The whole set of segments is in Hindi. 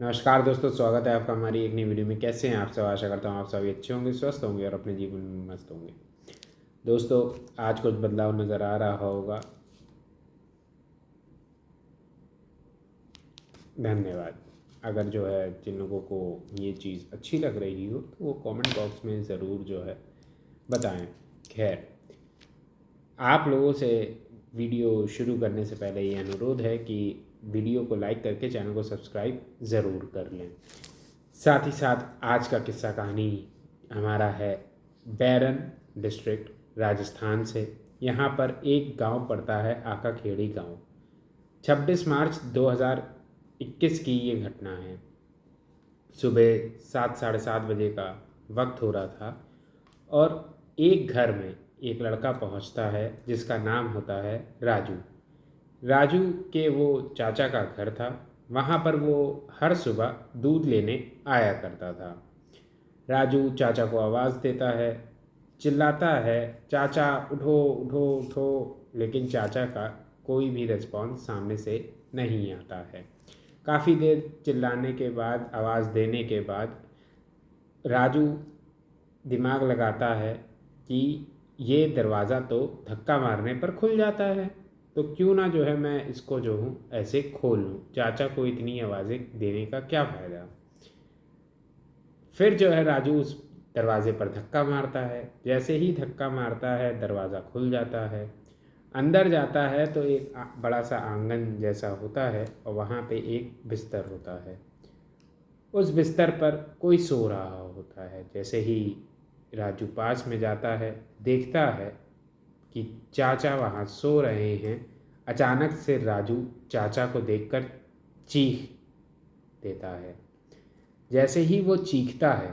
नमस्कार दोस्तों, स्वागत है आपका हमारी एक नई वीडियो में। कैसे हैं आप सब? आशा करता हूँ आप सभी अच्छे होंगे, स्वस्थ होंगे और अपने जीवन में मस्त होंगे। दोस्तों, आज कुछ बदलाव नज़र आ रहा होगा। धन्यवाद। अगर जो है जिन लोगों को ये चीज़ अच्छी लग रही हो तो वो कमेंट बॉक्स में ज़रूर जो है बताएं। खैर, आप लोगों से वीडियो शुरू करने से पहले ये अनुरोध है कि वीडियो को लाइक करके चैनल को सब्सक्राइब ज़रूर कर लें। साथ ही साथ आज का किस्सा कहानी हमारा है बैरन डिस्ट्रिक्ट राजस्थान से। यहाँ पर एक गांव पड़ता है आकाखेड़ी गांव। 26 मार्च 2021 की ये घटना है। सुबह 7 साढ़े 7 बजे का वक्त हो रहा था और एक घर में एक लड़का पहुंचता है जिसका नाम होता है राजू। राजू के वो चाचा का घर था। वहाँ पर वो हर सुबह दूध लेने आया करता था। राजू चाचा को आवाज़ देता है, चिल्लाता है, चाचा उठो उठो उठो, लेकिन चाचा का कोई भी रिस्पॉन्स सामने से नहीं आता है। काफ़ी देर चिल्लाने के बाद, आवाज़ देने के बाद राजू दिमाग लगाता है कि ये दरवाज़ा तो धक्का मारने पर खुल जाता है, तो क्यों ना जो है मैं इसको जो हूँ ऐसे खोल लूँ। चाचा को इतनी आवाज़ें देने का क्या फ़ायदा। फिर जो है राजू उस दरवाज़े पर धक्का मारता है। जैसे ही धक्का मारता है दरवाज़ा खुल जाता है। अंदर जाता है तो एक बड़ा सा आंगन जैसा होता है और वहाँ पे एक बिस्तर होता है। उस बिस्तर पर कोई सो रहा होता है। जैसे ही राजू पास में जाता है, देखता है कि चाचा वहाँ सो रहे हैं। अचानक से राजू चाचा को देखकर चीख देता है। जैसे ही वो चीखता है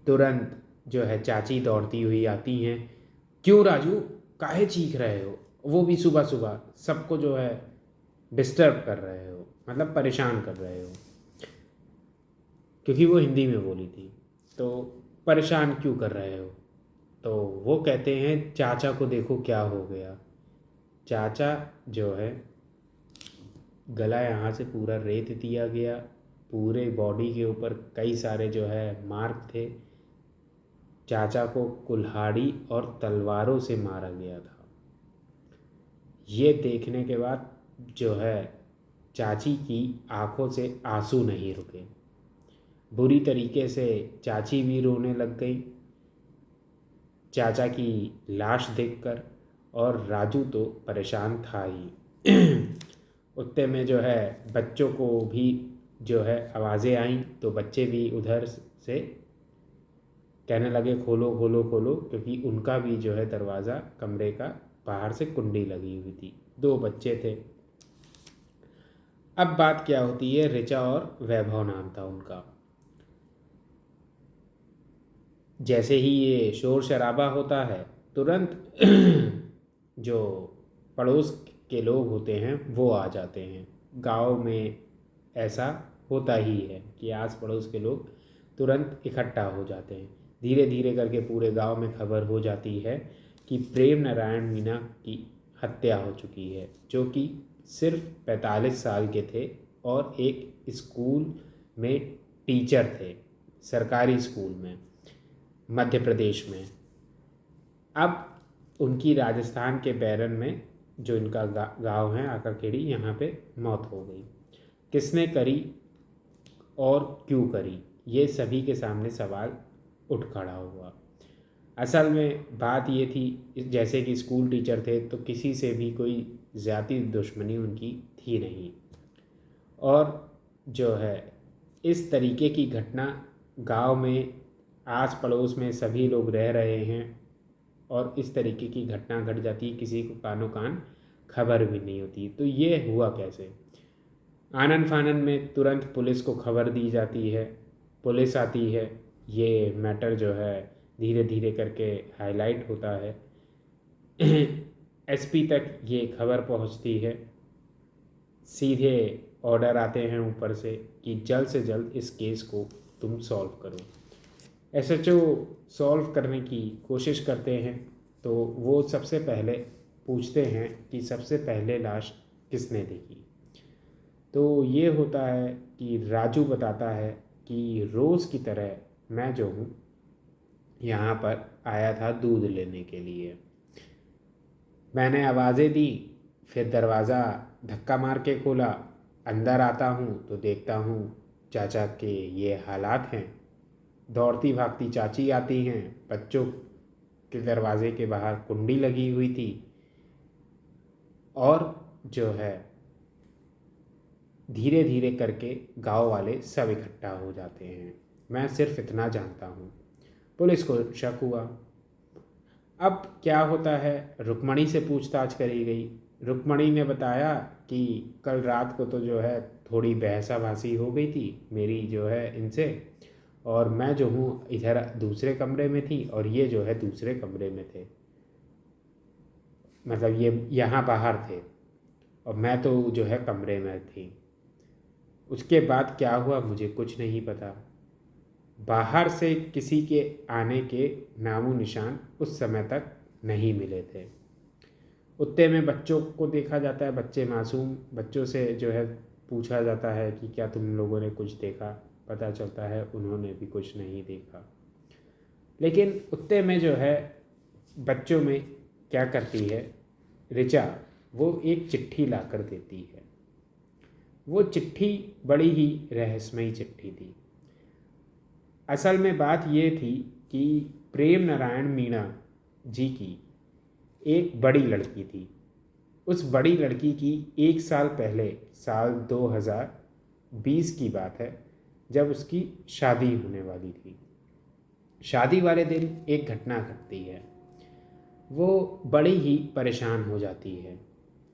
तुरंत जो है चाची दौड़ती हुई आती हैं। क्यों राजू, काहे चीख रहे हो? वो भी सुबह सुबह सबको जो है डिस्टर्ब कर रहे हो, मतलब परेशान कर रहे हो। क्योंकि वो हिंदी में बोली थी, तो परेशान क्यों कर रहे हो? तो वो कहते हैं चाचा को देखो क्या हो गया। चाचा जो है गला यहाँ से पूरा रेत दिया गया, पूरे बॉडी के ऊपर कई सारे जो है मार्क थे। चाचा को कुल्हाड़ी और तलवारों से मारा गया था। ये देखने के बाद जो है चाची की आंखों से आंसू नहीं रुके। बुरी तरीके से चाची भी रोने लग गई चाचा की लाश देखकर, और राजू तो परेशान था ही। उतने में जो है बच्चों को भी जो है आवाज़ें आईं, तो बच्चे भी उधर से कहने लगे खोलो खोलो खोलो, क्योंकि उनका भी जो है दरवाज़ा कमरे का बाहर से कुंडी लगी हुई थी। 2 बच्चे थे। अब बात क्या होती है, ऋचा और वैभव नाम था उनका। जैसे ही ये शोर शराबा होता है तुरंत जो पड़ोस के लोग होते हैं वो आ जाते हैं। गांव में ऐसा होता ही है कि आस पड़ोस के लोग तुरंत इकट्ठा हो जाते हैं। धीरे धीरे करके पूरे गांव में खबर हो जाती है कि प्रेम नारायण मीना की हत्या हो चुकी है, जो कि सिर्फ 45 साल के थे और एक स्कूल में टीचर थे, सरकारी स्कूल में, मध्य प्रदेश में। अब उनकी राजस्थान के बैरन में जो इनका गांव है आकाखेड़ी, यहाँ पे मौत हो गई। किसने करी और क्यों करी, ये सभी के सामने सवाल उठ खड़ा हुआ। असल में बात ये थी, जैसे कि स्कूल टीचर थे तो किसी से भी कोई ज़्यादा दुश्मनी उनकी थी नहीं, और जो है इस तरीके की घटना गांव में आस पड़ोस में सभी लोग रह रहे हैं और इस तरीके की घटना घट जाती है, किसी को कानो कान खबर भी नहीं होती। तो ये हुआ कैसे? आनन फानन में तुरंत पुलिस को खबर दी जाती है, पुलिस आती है। ये मैटर जो है धीरे धीरे करके हाईलाइट होता है। एसपी तक ये खबर पहुंचती है। सीधे ऑर्डर आते हैं ऊपर से कि जल्द से जल्द इस केस को तुम सॉल्व करो। एसएचओ सॉल्व करने की कोशिश करते हैं, तो वो सबसे पहले पूछते हैं कि सबसे पहले लाश किसने देखी। तो ये होता है कि राजू बताता है कि रोज़ की तरह मैं जो हूँ यहाँ पर आया था दूध लेने के लिए। मैंने आवाज़ें दी, फिर दरवाज़ा धक्का मार के खोला। अंदर आता हूँ तो देखता हूँ चाचा के ये हालात हैं। दौड़ती भागती चाची आती हैं, बच्चों के दरवाजे के बाहर कुंडी लगी हुई थी और जो है धीरे धीरे करके गांव वाले सब इकट्ठा हो जाते हैं। मैं सिर्फ इतना जानता हूँ। पुलिस को शक हुआ। अब क्या होता है, रुक्मणी से पूछताछ करी गई। रुक्मणी ने बताया कि कल रात को तो जो है थोड़ी बहसाबाजी हो गई थी मेरी जो है इनसे, और मैं जो हूँ इधर दूसरे कमरे में थी और ये जो है दूसरे कमरे में थे, मतलब ये यहाँ बाहर थे और मैं तो जो है कमरे में थी। उसके बाद क्या हुआ मुझे कुछ नहीं पता। बाहर से किसी के आने के नामो निशान उस समय तक नहीं मिले थे। उत्ते में बच्चों को देखा जाता है, बच्चे मासूम बच्चों से जो है पूछा जाता है कि क्या तुम लोगों ने कुछ देखा। पता चलता है उन्होंने भी कुछ नहीं देखा। लेकिन उत्ते में जो है बच्चों में क्या करती है ऋचा, वो एक चिट्ठी ला कर देती है। वो चिट्ठी बड़ी ही रहस्यमयी चिट्ठी थी। असल में बात ये थी कि प्रेम नारायण मीणा जी की एक बड़ी लड़की थी। उस बड़ी लड़की की 1 साल पहले, साल 2020 की बात है, जब उसकी शादी होने वाली थी। शादी वाले दिन एक घटना घटती है। वो बड़ी ही परेशान हो जाती है।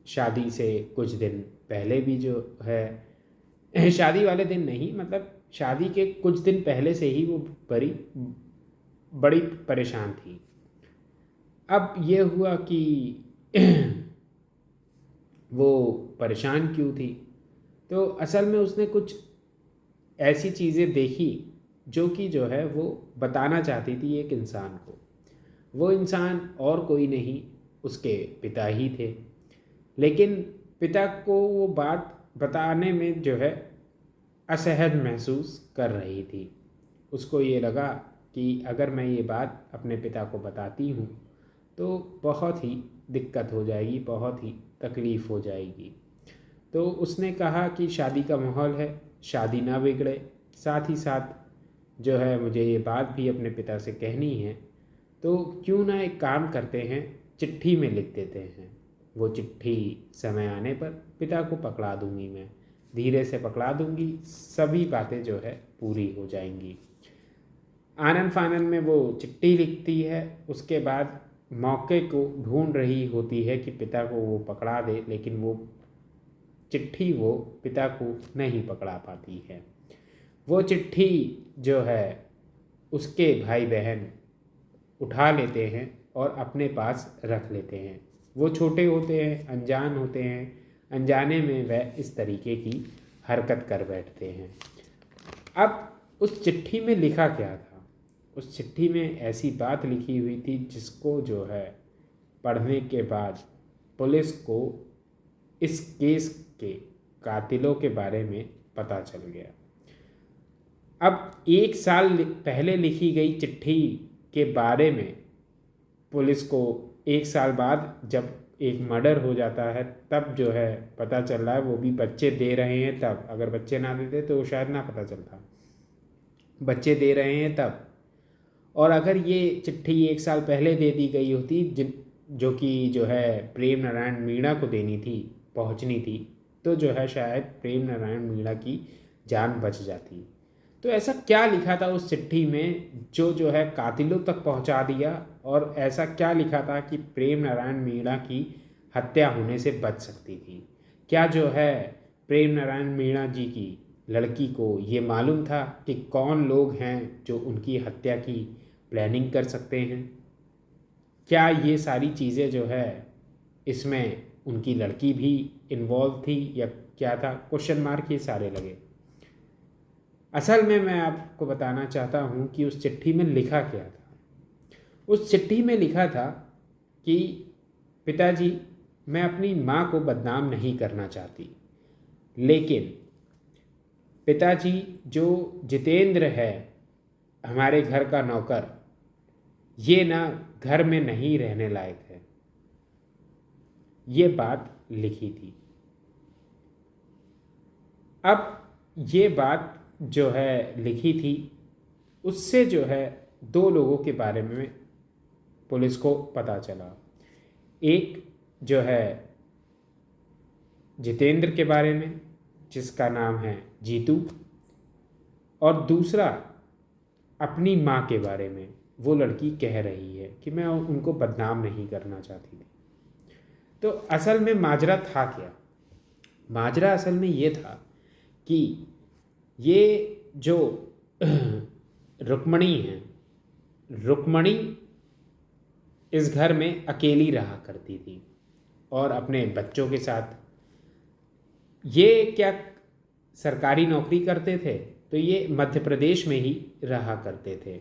शादी से कुछ दिन पहले भी जो है शादी वाले दिन नहीं, मतलब शादी के कुछ दिन पहले से ही वो बड़ी परेशान थी। अब ये हुआ कि वो परेशान क्यों थी, तो असल में उसने कुछ ऐसी चीज़ें देखी जो कि जो है वो बताना चाहती थी एक इंसान को। वो इंसान और कोई नहीं, उसके पिता ही थे। लेकिन पिता को वो बात बताने में जो है असहज महसूस कर रही थी। उसको ये लगा कि अगर मैं ये बात अपने पिता को बताती हूँ तो बहुत ही दिक्कत हो जाएगी, बहुत ही तकलीफ़ हो जाएगी। तो उसने कहा कि शादी का माहौल है, शादी ना बिगड़े, साथ ही साथ जो है मुझे ये बात भी अपने पिता से कहनी है, तो क्यों ना एक काम करते हैं, चिट्ठी में लिख देते हैं। वो चिट्ठी समय आने पर पिता को पकड़ा दूंगी, मैं धीरे से पकड़ा दूंगी, सभी बातें जो है पूरी हो जाएंगी। आनन फानन में वो चिट्ठी लिखती है। उसके बाद मौके को ढूंढ रही होती है कि पिता को वो पकड़ा दे, लेकिन वो चिट्ठी वो पिता को नहीं पकड़ा पाती है। वो चिट्ठी जो है उसके भाई बहन उठा लेते हैं और अपने पास रख लेते हैं। वो छोटे होते हैं, अनजान होते हैं, अनजाने में वह इस तरीके की हरकत कर बैठते हैं। अब उस चिट्ठी में लिखा क्या था? उस चिट्ठी में ऐसी बात लिखी हुई थी जिसको जो है पढ़ने के बाद पुलिस को इस केस के कातिलों के बारे में पता चल गया। अब 1 साल पहले लिखी गई चिट्ठी के बारे में पुलिस को 1 साल बाद जब एक मर्डर हो जाता है तब जो है पता चल रहा है, वो भी बच्चे दे रहे हैं तब। अगर बच्चे ना देते तो शायद ना पता चलता, बच्चे दे रहे हैं तब। और अगर ये चिट्ठी 1 साल पहले दे दी गई होती जो कि जो है प्रेम नारायण मीणा को देनी थी, पहुंचनी थी, तो जो है शायद प्रेम नारायण मीणा की जान बच जाती। तो ऐसा क्या लिखा था उस चिट्ठी में जो है कातिलों तक पहुंचा दिया? और ऐसा क्या लिखा था कि प्रेम नारायण मीणा की हत्या होने से बच सकती थी? क्या जो है प्रेम नारायण मीणा जी की लड़की को ये मालूम था कि कौन लोग हैं जो उनकी हत्या की प्लानिंग कर सकते हैं? क्या ये सारी चीज़ें जो है इसमें उनकी लड़की भी इन्वॉल्व थी या क्या था? क्वेश्चन मार्क ये सारे लगे। असल में मैं आपको बताना चाहता हूँ कि उस चिट्ठी में लिखा क्या था। उस चिट्ठी में लिखा था कि पिताजी, मैं अपनी माँ को बदनाम नहीं करना चाहती, लेकिन पिताजी जो जितेंद्र है, हमारे घर का नौकर, ये ना घर में नहीं रहने लायक है। ये बात लिखी थी। अब ये बात जो है लिखी थी, उससे जो है दो लोगों के बारे में पुलिस को पता चला। एक जो है जितेंद्र के बारे में, जिसका नाम है जीतू, और दूसरा अपनी माँ के बारे में। वो लड़की कह रही है कि मैं उनको बदनाम नहीं करना चाहती थी। तो असल में माजरा था क्या? माजरा असल में ये था कि ये जो रुक्मणी है, रुक्मणी इस घर में अकेली रहा करती थी और अपने बच्चों के साथ। ये क्या सरकारी नौकरी करते थे, तो ये मध्य प्रदेश में ही रहा करते थे।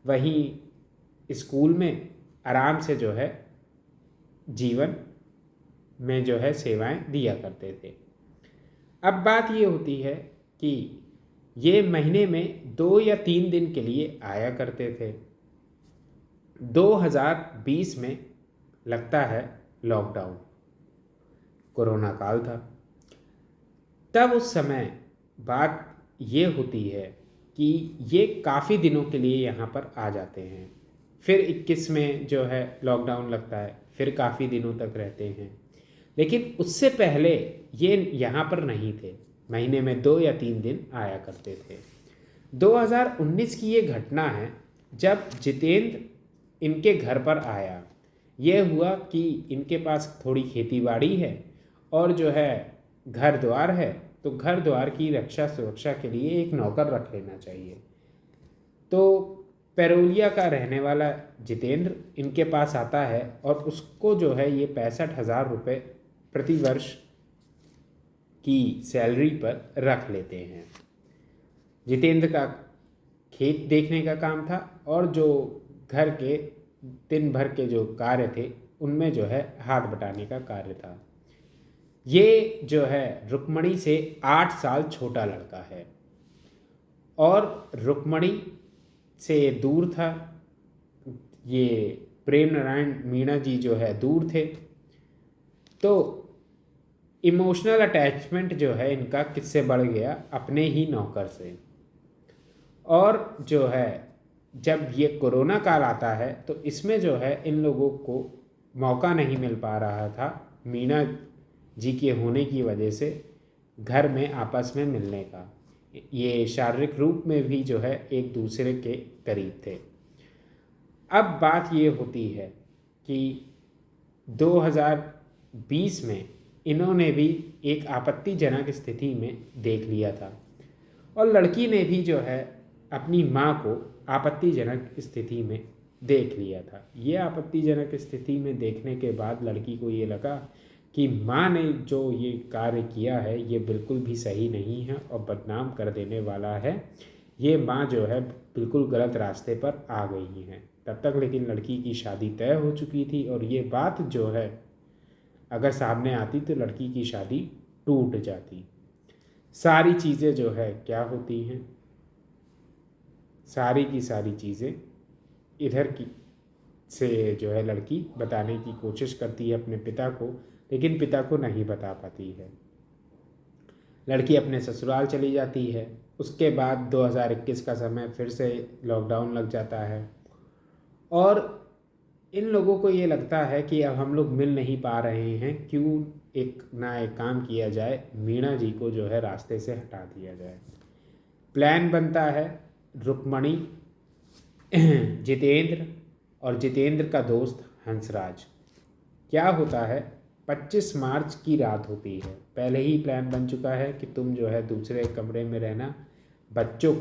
वहीं स्कूल में आराम से जो है जीवन में जो है सेवाएं दिया करते थे। अब बात ये होती है कि ये महीने में 2 या 3 दिन के लिए आया करते थे। 2020 में लगता है लॉकडाउन, कोरोना काल था। तब उस समय बात ये होती है कि ये काफ़ी दिनों के लिए यहाँ पर आ जाते हैं। फिर 21 में जो है लॉकडाउन लगता है, फिर काफ़ी दिनों तक रहते हैं। लेकिन उससे पहले ये यहाँ पर नहीं थे, महीने में 2 या 3 दिन आया करते थे। 2019 की ये घटना है जब जितेंद्र इनके घर पर आया। ये हुआ कि इनके पास थोड़ी खेती बाड़ी है और जो है घर द्वार है, तो घर द्वार की रक्षा सुरक्षा के लिए एक नौकर रख लेना चाहिए। तो पैरोलिया का रहने वाला जितेंद्र इनके पास आता है और उसको जो है ये 65,000 रुपये प्रतिवर्ष की सैलरी पर रख लेते हैं। जितेंद्र का खेत देखने का काम था और जो घर के दिन भर के जो कार्य थे उनमें जो है हाथ बटाने का कार्य था। ये जो है रुक्मणी से 8 साल छोटा लड़का है और रुक्मणी से दूर था। ये प्रेम नारायण मीणा जी जो है दूर थे। तो इमोशनल अटैचमेंट जो है इनका किससे बढ़ गया? अपने ही नौकर से। और जो है जब ये कोरोना काल आता है तो इसमें जो है इन लोगों को मौका नहीं मिल पा रहा था मीणा जी के होने की वजह से घर में आपस में मिलने का। ये शारीरिक रूप में भी जो है एक दूसरे के करीब थे। अब बात ये होती है कि 2020 में इन्होंने भी एक आपत्तिजनक स्थिति में देख लिया था और लड़की ने भी जो है अपनी माँ को आपत्तिजनक स्थिति में देख लिया था। ये आपत्तिजनक स्थिति में देखने के बाद लड़की को ये लगा कि माँ ने जो ये कार्य किया है ये बिल्कुल भी सही नहीं है और बदनाम कर देने वाला है। ये माँ जो है बिल्कुल गलत रास्ते पर आ गई हैं। तब तक लेकिन लड़की की शादी तय हो चुकी थी और ये बात जो है अगर सामने आती तो लड़की की शादी टूट जाती। सारी चीज़ें जो है क्या होती हैं, सारी की सारी चीज़ें इधर की से जो है लड़की बताने की कोशिश करती है अपने पिता को, लेकिन पिता को नहीं बता पाती है। लड़की अपने ससुराल चली जाती है। उसके बाद 2021 का समय फिर से लॉकडाउन लग जाता है और इन लोगों को ये लगता है कि अब हम लोग मिल नहीं पा रहे हैं, क्यों एक काम किया जाए, मीणा जी को जो है रास्ते से हटा दिया जाए। प्लान बनता है रुक्मणी, जितेंद्र और जितेंद्र का दोस्त हंसराज। क्या होता है, 25 मार्च की रात होती है। पहले ही प्लान बन चुका है कि तुम जो है दूसरे कमरे में रहना, बच्चों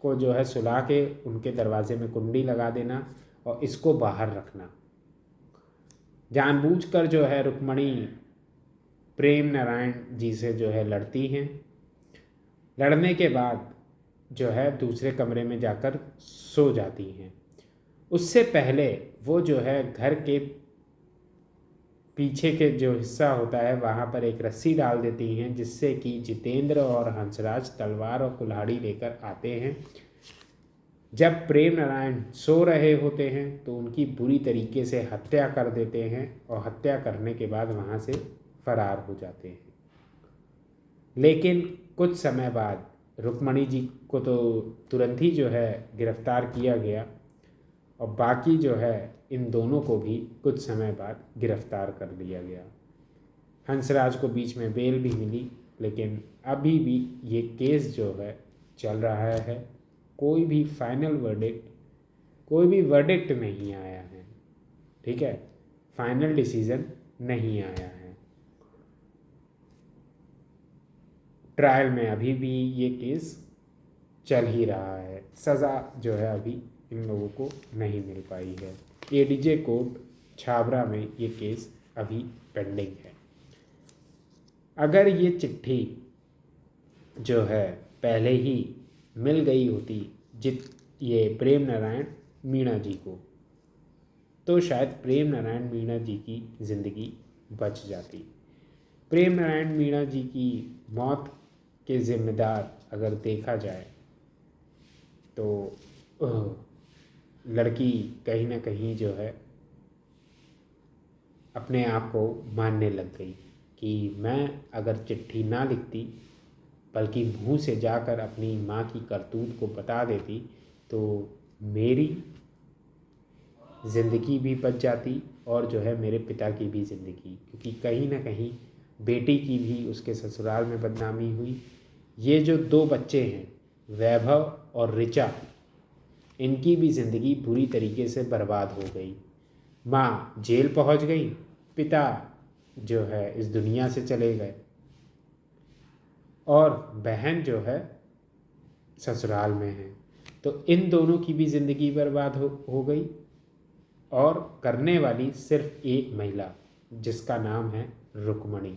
को जो है सुला के उनके दरवाजे में कुंडी लगा देना और इसको बाहर रखना। जानबूझकर जो है रुक्मणी प्रेम नारायण जी से जो है लड़ती हैं। लड़ने के बाद जो है दूसरे कमरे में जाकर सो जाती हैं। उससे पहले वो जो है घर के पीछे के जो हिस्सा होता है वहाँ पर एक रस्सी डाल देती हैं, जिससे कि जितेंद्र और हंसराज तलवार और कुल्हाड़ी लेकर आते हैं। जब प्रेम नारायण सो रहे होते हैं तो उनकी बुरी तरीके से हत्या कर देते हैं और हत्या करने के बाद वहाँ से फरार हो जाते हैं। लेकिन कुछ समय बाद रुक्मणी जी को तो तुरंत ही जो है गिरफ्तार किया गया, और बाकी जो है इन दोनों को भी कुछ समय बाद गिरफ्तार कर लिया गया। हंसराज को बीच में बेल भी मिली, लेकिन अभी भी ये केस जो है चल रहा है। कोई भी फाइनल वर्डिक्ट, कोई भी वर्डिक्ट नहीं आया है। ठीक है, फाइनल डिसीजन नहीं आया है। ट्रायल में अभी भी ये केस चल ही रहा है। सज़ा जो है अभी इन लोगों को नहीं मिल पाई है। एडीजे कोर्ट छाबरा में ये केस अभी पेंडिंग है। अगर ये चिट्ठी जो है पहले ही मिल गई होती ये प्रेम नारायण मीणा जी को, तो शायद प्रेम नारायण मीणा जी की ज़िंदगी बच जाती। प्रेम नारायण मीणा जी की मौत के ज़िम्मेदार अगर देखा जाए तो लड़की कहीं ना कहीं जो है अपने आप को मानने लग गई कि मैं अगर चिट्ठी ना लिखती बल्कि मुंह से जाकर अपनी माँ की करतूत को बता देती तो मेरी ज़िंदगी भी बच जाती और जो है मेरे पिता की भी ज़िंदगी, क्योंकि कहीं ना कहीं बेटी की भी उसके ससुराल में बदनामी हुई। ये जो 2 बच्चे हैं वैभव और ऋचा, इनकी भी ज़िंदगी बुरी तरीके से बर्बाद हो गई। माँ जेल पहुंच गई, पिता जो है इस दुनिया से चले गए, और बहन जो है ससुराल में है। तो इन दोनों की भी ज़िंदगी बर्बाद हो गई, और करने वाली सिर्फ एक महिला जिसका नाम है रुक्मणी।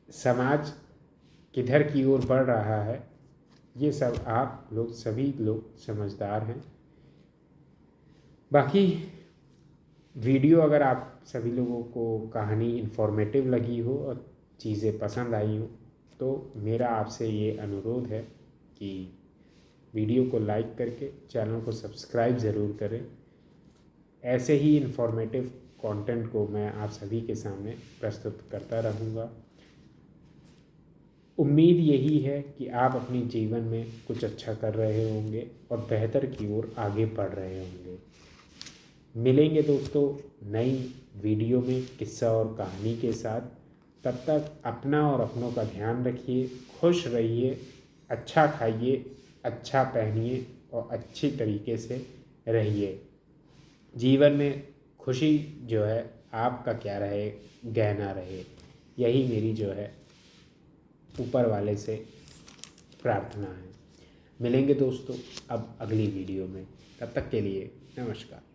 समाज किधर की ओर बढ़ रहा है ये सब आप लोग सभी लोग समझदार हैं। बाकी वीडियो अगर आप सभी लोगों को कहानी इन्फॉर्मेटिव लगी हो और चीज़ें पसंद आई हो तो मेरा आपसे ये अनुरोध है कि वीडियो को लाइक करके चैनल को सब्सक्राइब ज़रूर करें। ऐसे ही इन्फॉर्मेटिव कंटेंट को मैं आप सभी के सामने प्रस्तुत करता रहूँगा। उम्मीद यही है कि आप अपने जीवन में कुछ अच्छा कर रहे होंगे और बेहतर की ओर आगे बढ़ रहे होंगे। मिलेंगे दोस्तों नई वीडियो में किस्सा और कहानी के साथ। तब तक अपना और अपनों का ध्यान रखिए, खुश रहिए, अच्छा खाइए, अच्छा पहनिए और अच्छी तरीके से रहिए। जीवन में खुशी जो है आपका क्या रहे, गहना रहे, यही मेरी जो है ऊपर वाले से प्रार्थना है। मिलेंगे दोस्तों अब अगली वीडियो में, तब तक के लिए नमस्कार।